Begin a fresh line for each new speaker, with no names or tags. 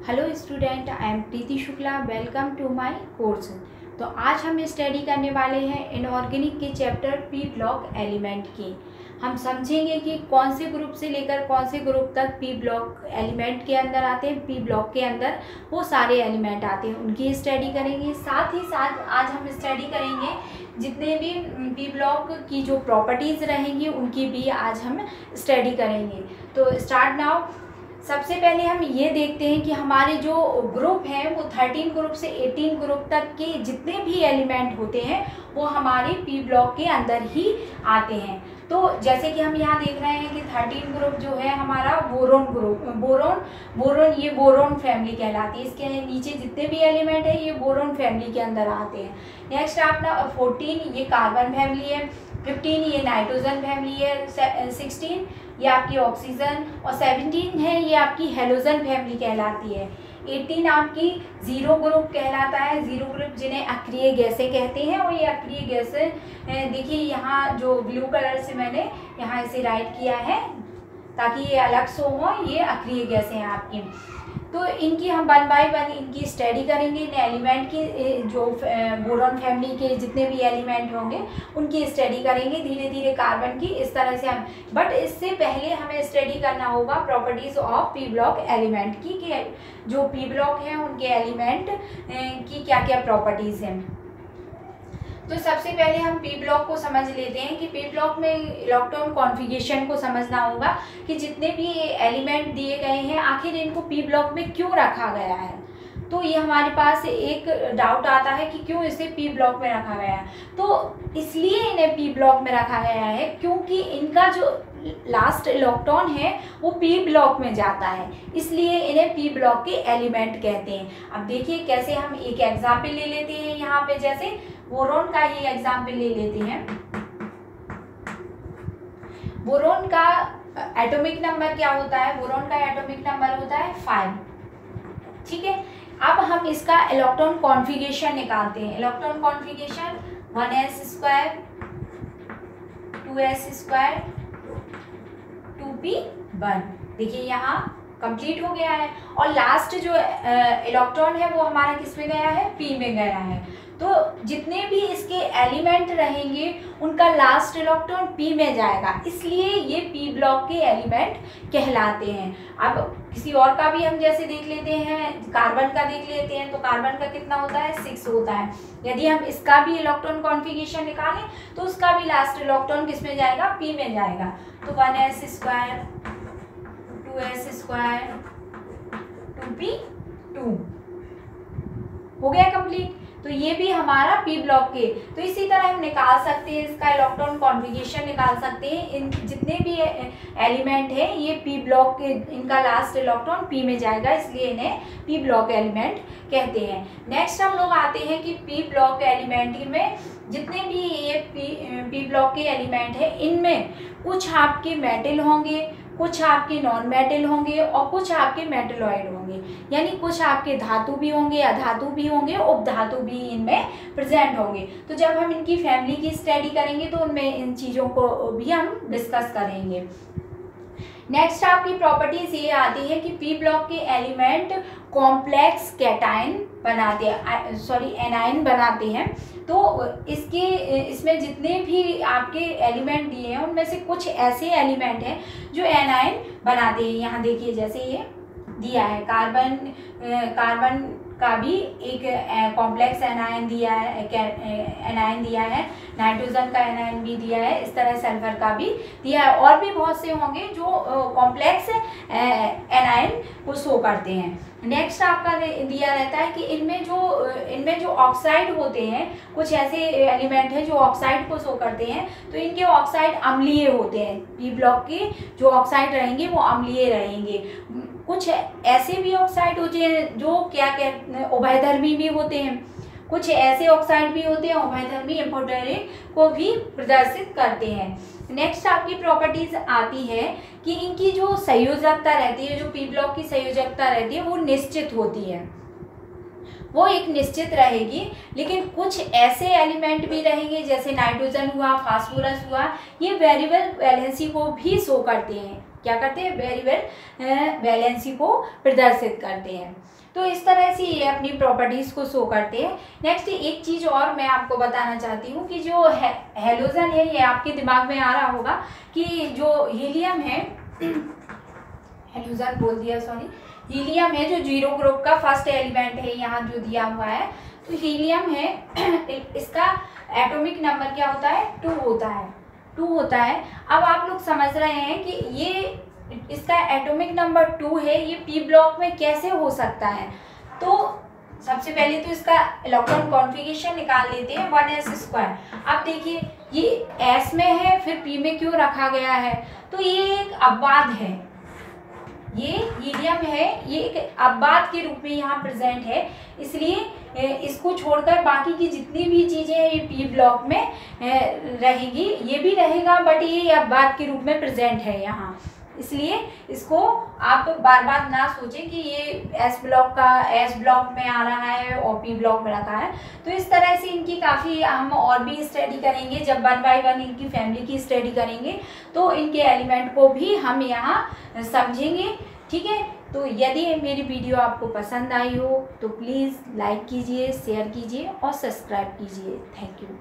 Hello student, I am Preeti Shukla. Welcome to my course. तो आज हम स्टडी करने वाले हैं इनऑर्गेनिक के चैप्टर पी ब्लॉक एलिमेंट की। हम समझेंगे कि कौन से ग्रुप से लेकर कौन से ग्रुप तक पी ब्लॉक एलिमेंट के अंदर आते हैं। पी ब्लॉक के अंदर वो सारे एलिमेंट आते हैं, उनकी स्टडी करेंगे। साथ ही साथ आज हम स्टडी करेंगे जितने भी पी ब्लॉक की जो प्रॉपर्टीज़ रहेंगी उनकी भी आज हम स्टडी करेंगे। तो स्टार्ट नाउ। सबसे पहले हम ये देखते हैं कि हमारे जो ग्रुप हैं वो 13 ग्रुप से 18 ग्रुप तक के जितने भी एलिमेंट होते हैं वो हमारे पी ब्लॉक के अंदर ही आते हैं। तो जैसे कि हम यहाँ देख रहे हैं कि 13 ग्रुप जो है हमारा बोरोन ग्रुप, बोरोन ये बोरोन फैमिली कहलाती है। इसके नीचे जितने भी एलिमेंट है ये बोरोन फैमिली के अंदर आते हैं। नेक्स्ट अपना 14 ये कार्बन फैमिली है, 15 ये नाइट्रोजन फैमिली है, 16 ये आपकी ऑक्सीजन और 17 है ये आपकी हेलोजन फैमिली कहलाती है। 18 आपकी जीरो ग्रुप कहलाता है। जीरो ग्रुप जिन्हें अक्रिय गैसें कहते हैं और ये अक्रिय गैसें देखिए यहाँ जो ब्लू कलर से मैंने यहाँ इसे राइट किया है ताकि ये अलग सो हो, ये अक्रिय गैसें हैं आपकी। तो इनकी हम 1 बाय 1 इनकी स्टडी करेंगे। इन एलिमेंट की जो बोरॉन फैमिली के जितने भी एलिमेंट होंगे उनकी स्टडी करेंगे धीरे धीरे कार्बन की, इस तरह से हम। बट इससे पहले हमें स्टडी करना होगा properties of P block element की, कि जो पी ब्लॉक हैं उनके एलिमेंट की क्या क्या प्रॉपर्टीज़ हैं। तो सबसे पहले हम पी ब्लॉक को समझ लेते हैं कि पी ब्लॉक में इलेक्ट्रॉन कॉन्फ़िगरेशन को समझना होगा कि जितने भी एलिमेंट दिए गए हैं आखिर इनको पी ब्लॉक में क्यों रखा गया है। तो ये हमारे पास एक डाउट आता है कि क्यों इसे पी ब्लॉक में रखा गया है। तो इसलिए इन्हें पी ब्लॉक में रखा गया है क्योंकि इनका जो लास्ट इलेक्ट्रॉन है वो पी ब्लॉक में जाता है, इसलिए इन्हें पी ब्लॉक के एलिमेंट कहते हैं। अब देखिए कैसे, हम एक एग्जाम्पल ले लेते हैं यहाँ पे, जैसे बोरोन का ही एग्जाम्पल ले लेते हैं। बोरोन का एटॉमिक नंबर क्या होता है? बोरोन का एटॉमिक नंबर होता है 5। ठीक है, अब हम इसका इलेक्ट्रॉन कॉन्फ़िगरेशन निकालते हैं। Electron configuration 1s² 2s², 2p1। देखिए यहाँ कंप्लीट हो गया है और लास्ट जो इलेक्ट्रॉन है वो हमारा किस में गया है? पी में गया है। तो जितने भी इसके एलिमेंट रहेंगे उनका लास्ट इलेक्ट्रॉन पी में जाएगा, इसलिए ये पी ब्लॉक के एलिमेंट कहलाते हैं। अब किसी और का भी हम जैसे देख लेते हैं, कार्बन का देख लेते हैं। तो कार्बन का कितना होता है? 6 होता है। यदि हम इसका भी इलेक्ट्रॉन कॉन्फ़िगरेशन निकालें तो उसका भी लास्ट इलेक्ट्रॉन किस में जाएगा? पी में जाएगा। तो 1s² 2s² 2p2 हो गया कंप्लीट। तो ये भी हमारा पी ब्लॉक के। तो इसी तरह हम निकाल सकते हैं, इसका इलेक्ट्रॉन कॉन्फ़िगरेशन निकाल सकते हैं। इन जितने भी एलिमेंट हैं ये पी ब्लॉक के, इनका लास्ट इलेक्ट्रॉन पी में जाएगा, इसलिए इन्हें पी ब्लॉक एलिमेंट कहते हैं। नेक्स्ट हम लोग आते हैं कि पी ब्लॉक एलिमेंट में जितने भी ये पी ब्लॉक के एलिमेंट हैं इनमें कुछ आपके मेटल होंगे, कुछ आपके नॉन मेटल होंगे और कुछ आपके मेटलॉइड होंगे। यानी कुछ आपके धातु भी होंगे, अधातु भी होंगे, उपधातु भी इनमें प्रेजेंट होंगे। तो जब हम इनकी फैमिली की स्टडी करेंगे तो उनमें इन चीज़ों को भी हम डिस्कस करेंगे। नेक्स्ट आपकी प्रॉपर्टीज ये आती है कि पी ब्लॉक के एलिमेंट कॉम्प्लेक्स कैटायन बनाते हैं, एनायन बनाते हैं। तो इसमें जितने भी आपके एलिमेंट दिए हैं उनमें से कुछ ऐसे एलिमेंट हैं जो एनायन बनाते हैं। यहाँ देखिए जैसे ये दिया है, कार्बन का भी एक कॉम्प्लेक्स एनायन दिया है, नाइट्रोजन का एनायन भी दिया है, इस तरह सल्फर का भी दिया है। और भी बहुत से होंगे जो कॉम्प्लेक्स एनायन को शो करते हैं। नेक्स्ट आपका दिया रहता है कि इनमें जो ऑक्साइड होते हैं, कुछ ऐसे एलिमेंट हैं जो ऑक्साइड को शो करते हैं। तो इनके ऑक्साइड अम्लीय होते हैं। पी ब्लॉक के जो ऑक्साइड रहेंगे वो अम्लीय रहेंगे। कुछ ऐसे भी ऑक्साइड होते हैं जो क्या कहते हैं, उभयधर्मी भी होते हैं। कुछ ऐसे ऑक्साइड भी होते हैं उभयधर्मी, इम्पोटेरिक को भी प्रदर्शित करते हैं। नेक्स्ट आपकी प्रॉपर्टीज आती है कि इनकी जो संयोजकता रहती है, जो पी ब्लॉक की संयोजकता रहती है वो निश्चित होती है, वो एक निश्चित रहेगी। लेकिन कुछ ऐसे एलिमेंट भी रहेंगे जैसे नाइट्रोजन हुआ, फास्फोरस हुआ, ये वेरिएबल वैलेंसी को भी शो करते हैं। क्या करते हैं, वेरिएबल वैलेंसी को प्रदर्शित करते हैं। तो इस तरह से ये अपनी प्रॉपर्टीज़ को शो करते हैं। नेक्स्ट एक चीज़ और मैं आपको बताना चाहती हूँ कि जो हेलोजन है, ये आपके दिमाग में आ रहा होगा कि जो हीलियम है, हेलोजन बोल दिया सॉरी, हीलियम है जो 0 ग्रुप का फर्स्ट एलिमेंट है, यहाँ जो दिया हुआ है, तो हीलियम है, इसका एटॉमिक नंबर क्या होता है, 2 होता है, 2 होता है। अब आप लोग समझ रहे हैं कि ये इसका एटॉमिक नंबर 2 है, ये पी ब्लॉक में कैसे हो सकता है। तो सबसे पहले तो इसका इलेक्ट्रॉन कॉन्फ़िगरेशन निकाल लेते हैं, 1s²। अब देखिए ये s में है, फिर p में क्यों रखा गया है, तो ये एक अपवाद है, ये हीलियम है, ये एक अपवाद के रूप में यहाँ प्रेजेंट है, इसलिए इसको छोड़कर बाकी की जितनी भी चीज़ें हैं ये पी ब्लॉक में रहेगी, ये भी रहेगा, बट ये अपवाद के रूप में प्रेजेंट है यहाँ, इसलिए इसको आप बार बार ना सोचें कि ये एस ब्लॉक में आ रहा है और पी ब्लॉक में रखा है। तो इस तरह से इनकी काफ़ी हम और भी स्टडी करेंगे, जब 1 बाय 1 इनकी फैमिली की स्टडी करेंगे तो इनके एलिमेंट को भी हम यहाँ समझेंगे, ठीक है। तो यदि मेरी वीडियो आपको पसंद आई हो तो प्लीज़ लाइक कीजिए, शेयर कीजिए और सब्सक्राइब कीजिए। Thank you.